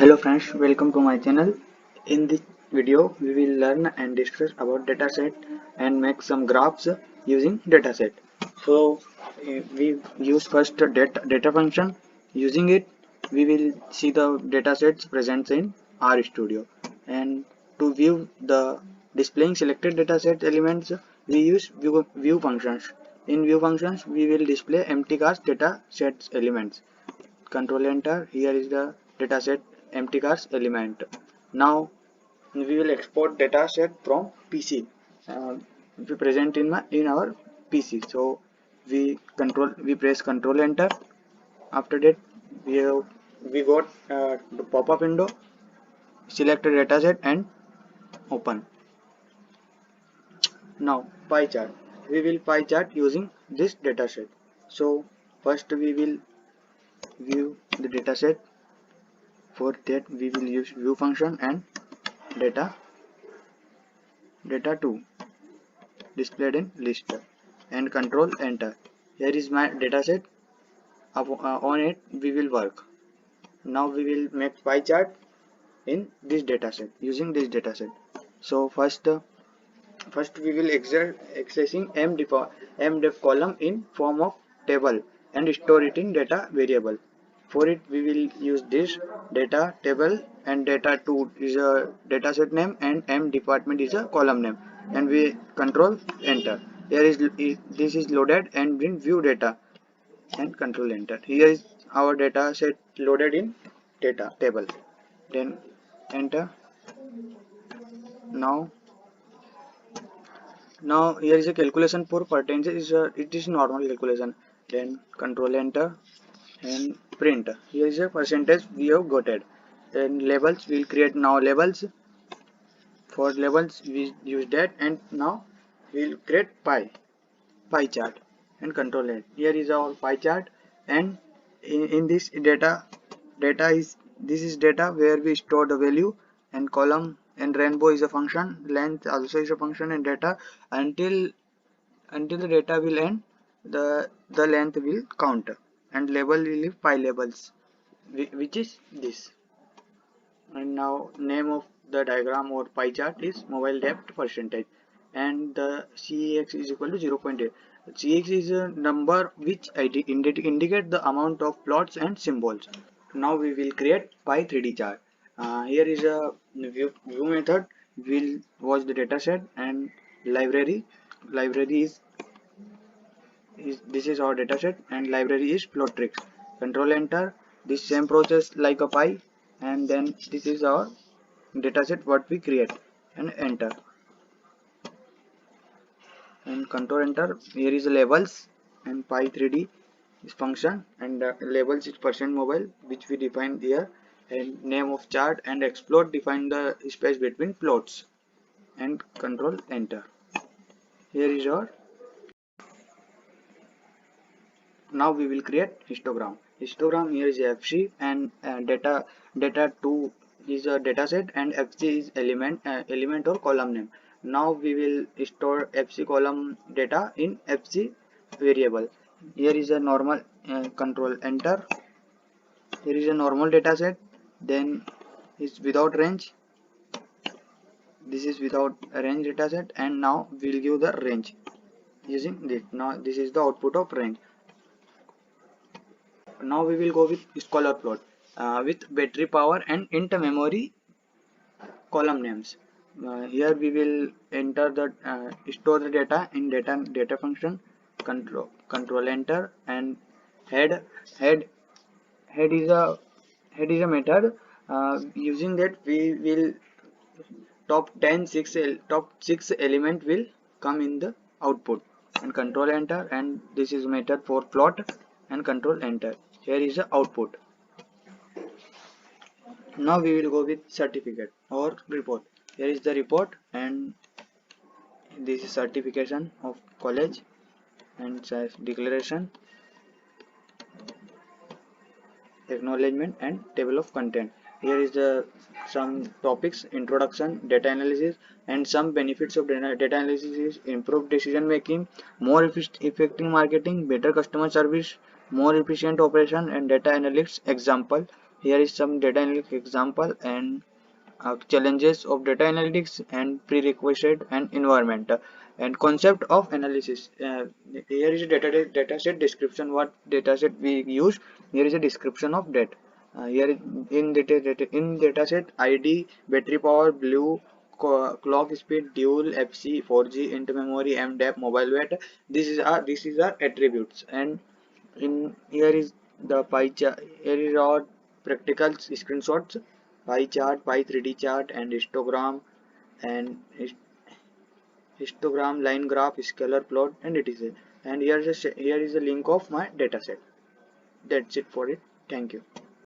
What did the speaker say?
Hello friends, welcome to my channel. In this video, we will learn and discuss about dataset and make some graphs using dataset. So we use first data function. Using it, we will see the datasets present in RStudio. And to view the displaying selected dataset elements, we use view functions. In view functions, we will display empty cast datasets elements. Control enter. Here is the dataset empty cars element. Now we will export dataset from PC. We present in our PC. So we press control enter. After that we got the pop-up window, select a dataset and open. Now pie chart. We will pie chart using this dataset. So first we will view the dataset. For that we will use view function and data2 displayed in list and control enter. Here is my dataset. On it we will work. Now we will make pie chart in this dataset using this dataset. So first we will accessing mdef column in form of table and store it in data variable. For it we will use this data table, and data2 is a dataset name and m department is a column name, and we control enter. Here is this is loaded and in view data and control enter. Here is our data set loaded in data table, then enter. Now here is a calculation for percentages. It is normal calculation. Then control enter and print. Here is a percentage we have got it. Then labels, we'll create now labels. For labels we use that, and now we'll create pie chart and control it. Here is our pie chart, and in this data is this is data where we store the value, and column and rainbow is a function, length also is a function, and data until the data will end, the length will count, and label will leave pie labels, which is this. And now name of the diagram or pie chart is mobile depth percentage, and the CEX is equal to 0.8. CEX is a number which indicate the amount of plots and symbols. Now we will create pie 3D chart. Here is a view method. We'll watch the dataset and library. Library is this is our dataset, and library is Plotrix. Control enter. This same process like a pie, and then this is our dataset what we create, and enter and control enter. Here is the labels and pie 3D is function, and labels is percent mobile which we define here, and name of chart and explode define the space between plots, and control enter. Here is our. Now we will create histogram. Histogram here is FC, and data2 is a dataset, and FC is element or column name. Now we will store FC column data in FC variable. Here is a normal, control enter. Here is a normal dataset, then is without range. This is without range dataset, and now we will give the range using this. Now this is the output of range. Now we will go with scholar plot with battery power and int memory column names. Here we will enter the store the data in data function. Control enter, and head is a method. Using that we will top 6 element will come in the output, and control enter, and this is method for plot, and control enter. Here is the output. Now we will go with certificate or report. Here is the report, and this is certification of college, and declaration, acknowledgement, and table of content. Here is the some topics: introduction, data analysis, and some benefits of data analysis is improved decision making, more effective marketing, better customer service, more efficient operation, and data analytics example Here is some data analytics example and challenges of data analytics and prerequisite and environment and concept of analysis. Here is a dataset description. What dataset we use? Here is a description of that. Here in dataset ID, battery power, blue, clock speed, dual, FC, 4G, intermemory, MDAP, mobile weight. This is our attributes. And in here is the pie chart. Here is our practical screenshots: pie chart, pie 3D chart, and histogram, and histogram, line graph, scalar plot, and etc. And here is a link of my dataset. That's it for it. Thank you.